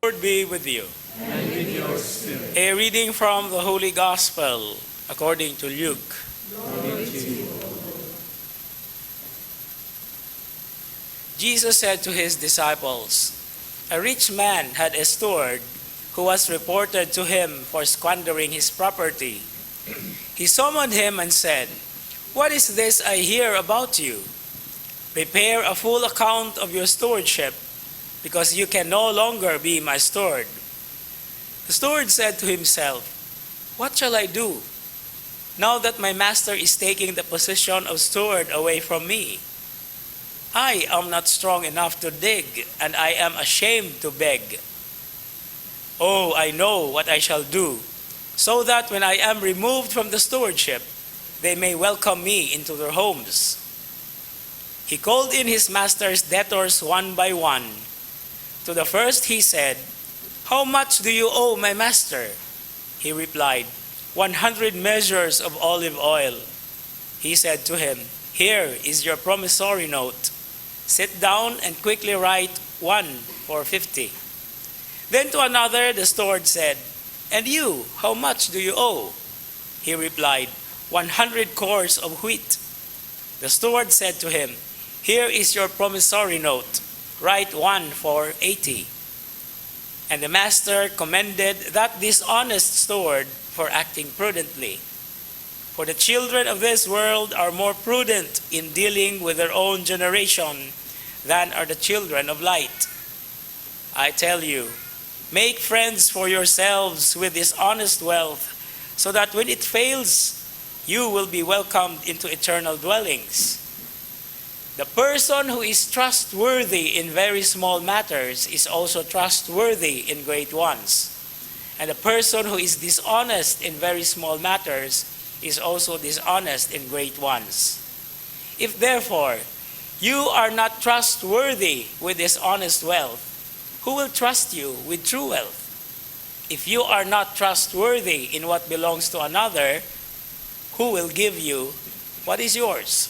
Lord be with you. And with your spirit. A reading from the Holy Gospel according to Luke. Glory to you. Jesus said to his disciples, "A rich man had a steward who was reported to him for squandering his property. He summoned him and said, 'What is this I hear about you? Prepare a full account of your stewardship, because you can no longer be my steward.' The steward said to himself, 'What shall I do, now that my master is taking the position of steward away from me? I am not strong enough to dig, and I am ashamed to beg. Oh, I know what I shall do, so that when I am removed from the stewardship, they may welcome me into their homes.' He called in his master's debtors one by one. To the first he said, 'How much do you owe my master?' He replied, 100 measures of olive oil.' He said to him, 'Here is your promissory note. Sit down and quickly write 1 for 50. Then to another the steward said, 'And you, how much do you owe?' He replied, 100 cores of wheat.' The steward said to him, 'Here is your promissory note. Write 1 for 80. And the master commended that dishonest steward for acting prudently. For the children of this world are more prudent in dealing with their own generation than are the children of light. I tell you, make friends for yourselves with this honest wealth, so that when it fails, you will be welcomed into eternal dwellings. The person who is trustworthy in very small matters is also trustworthy in great ones. And the person who is dishonest in very small matters is also dishonest in great ones. If therefore you are not trustworthy with dishonest wealth, who will trust you with true wealth? If you are not trustworthy in what belongs to another, who will give you what is yours?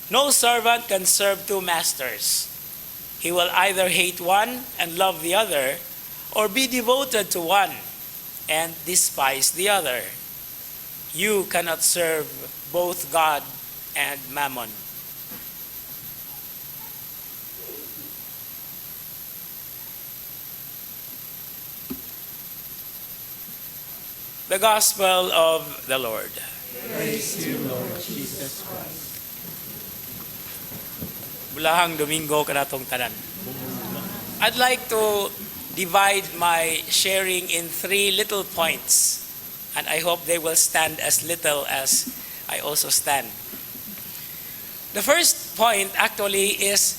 No servant can serve two masters. He will either hate one and love the other, or be devoted to one and despise the other. You cannot serve both God and Mammon." The Gospel of the Lord. Praise to you, Lord Jesus Christ. Bulahang Domingo kanatong tanan. I'd like to divide my sharing in 3 little points, and I hope they will stand as little as I also stand. The first point actually is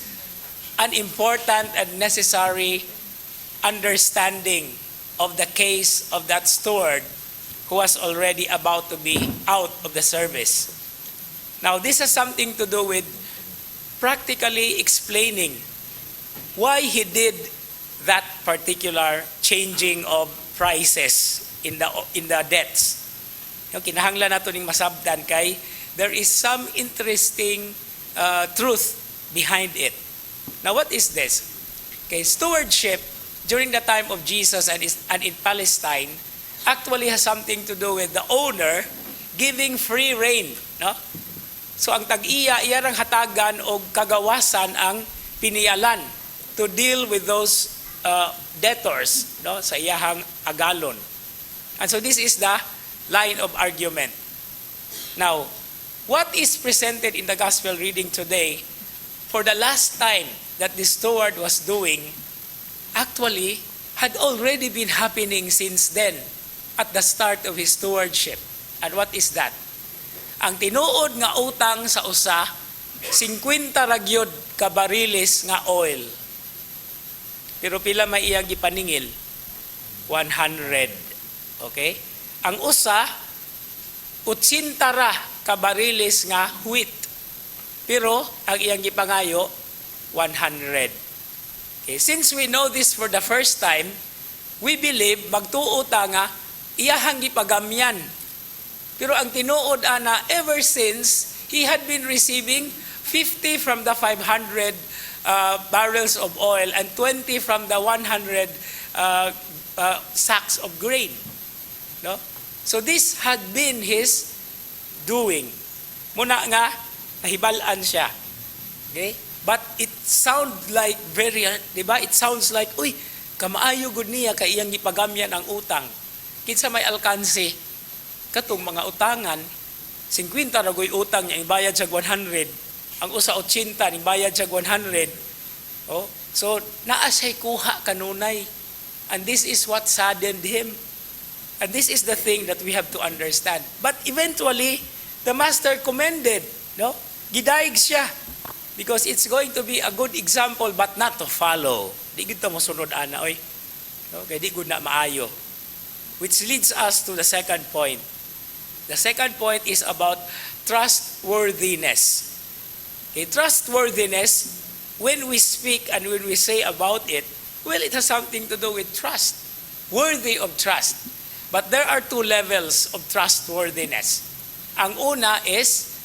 an important and necessary understanding of the case of that steward who was already about to be out of the service. Now, this has something to do with practically explaining why he did that particular changing of prices in the debts. Yung kinahanglan nato ning masabdan kay there is some interesting truth behind it. Now, what is this? Okay, stewardship during the time of Jesus and in Palestine actually has something to do with the owner giving free rein, no? So ang tag-iya iyarang hatagan o kagawasan ang pinialan to deal with those debtors, no, sa iyahang agalon. And so this is the line of argument. Now, what is presented in the gospel reading today, for the last time that the steward was doing, actually had already been happening since then at the start of his stewardship. And what is that? Ang tinuod nga utang sa usa, 50 ragyod ka bariles nga oil. Pero pila may iyang gipaningil? 100. Okay? Ang usa, 80 ra ka bariles nga wheat. Pero ang iyang gipangayo, 100. Okay? Since we know this for the first time, we believe magtuo ta nga iyahang gipagamyan. Pero ang tinuod ana, ever since he had been receiving 50 from the 500 barrels of oil and 20 from the 100 sacks of grain. No? So this had been his doing. Muna nga, nahibalaan siya. Okay? But it sounds like very, di ba? It sounds like, uy, kamaayo gud niya kay iyang gipagamyan ang utang. Kinsa may alkanse, katong mga utangan, 50 ragoy utang niya, ibayad siya 100. Ang usa 80, ibayad siya 100. Oh, so naa siya'y kuha kanunay. And this is what saddened him. And this is the thing that we have to understand. But eventually, the master commended, no? Gidaig siya. Because it's going to be a good example but not to follow. Di gud ta mo sunod ana oy. No, kay di gud na maayo. Which leads us to the second point. The second point is about trustworthiness. Okay, trustworthiness, when we speak and when we say about it, well, it has something to do with trust. Worthy of trust. But there are two levels of trustworthiness. Ang una is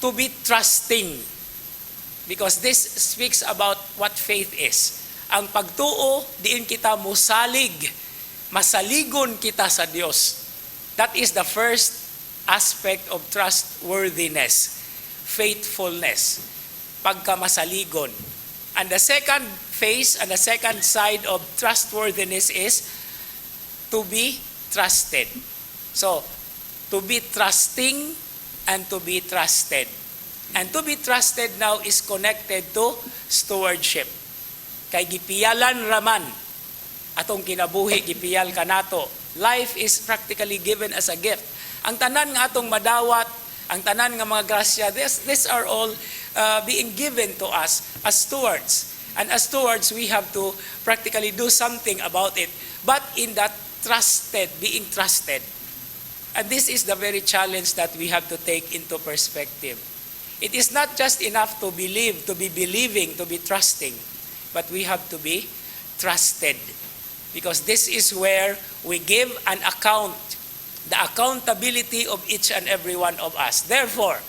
to be trusting. Because this speaks about what faith is. Ang pagtuo, diin kita musalig, masaligon kita sa Dios. That is the first aspect of trustworthiness, faithfulness, pagkamasaligon. And the second phase and the second side of trustworthiness is to be trusted. So, to be trusting and to be trusted. And to be trusted now is connected to stewardship. Kay gipiyalan raman atong kinabuhi, gipiyal kanato. Life is practically given as a gift. Ang tanan nga atong madawat, ang tanan nga mga grasya, these are all being given to us as stewards. And as stewards, we have to practically do something about it. But in that trusted, being trusted. And this is the very challenge that we have to take into perspective. It is not just enough to believe, to be believing, to be trusting, but we have to be trusted. Because this is where we give an account, the accountability of each and every one of us. Therefore,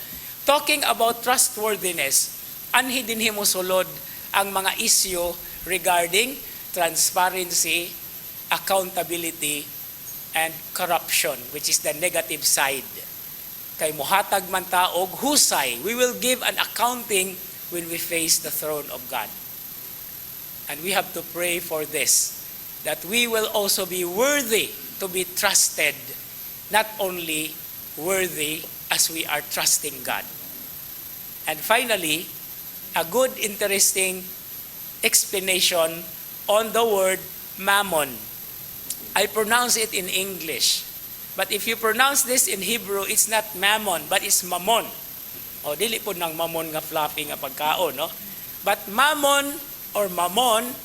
talking about trustworthiness, anhi din himo sulod ang mga issue regarding transparency, accountability, and corruption, which is the negative side. Kay muhatag man ta og husay, we will give an accounting when we face the throne of God. And we have to pray for this, that we will also be worthy to be trusted, not only worthy as we are trusting God. And finally, a good, interesting explanation on the word mammon. I pronounce it in English. But if you pronounce this in Hebrew, it's not mammon, but it's mammon. O, dili po ng mammon nga fluffy nga pagkaon, no? But mammon or mammon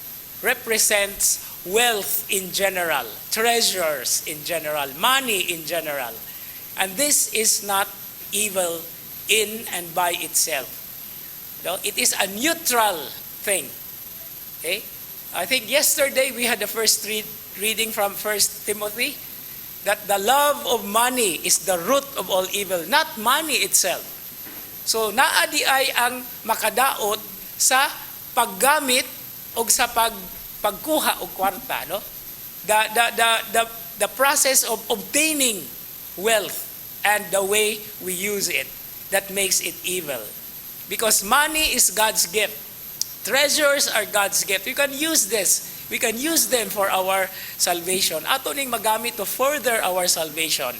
represents wealth in general, treasures in general, money in general. And this is not evil in and by itself. No? It is a neutral thing. Okay? I think yesterday we had the first reading from 1 Timothy, that the love of money is the root of all evil, not money itself. So naadi ay ang makadaot sa paggamit o sa pagkuha og kwarta, no? The process of obtaining wealth and the way we use it that makes it evil. Because money is God's gift. Treasures are God's gift. You can use this. We can use them for our salvation. Ato ning magamit to further our salvation.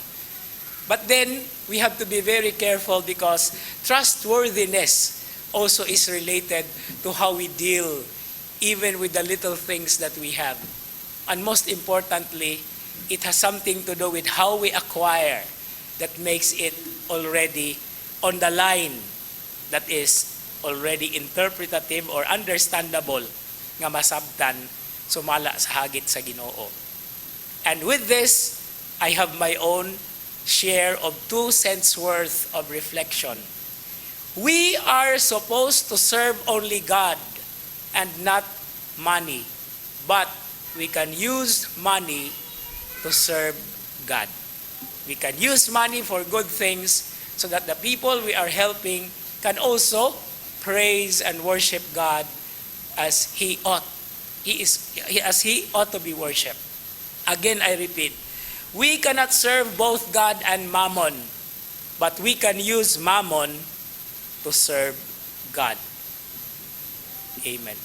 But then, we have to be very careful because trustworthiness also is related to how we deal even with the little things that we have. And most importantly, it has something to do with how we acquire that makes it already on the line that is already interpretative or understandable nga masabtan sumala sa hagit sa Ginoo. And with this, I have my own share of 2 cents worth of reflection. We are supposed to serve only God and not money. But we can use money to serve God. We can use money for good things so that the people we are helping can also praise and worship God as He ought. As He ought to be worshipped. Again, I repeat, we cannot serve both God and Mammon, but we can use Mammon to serve God. Amen.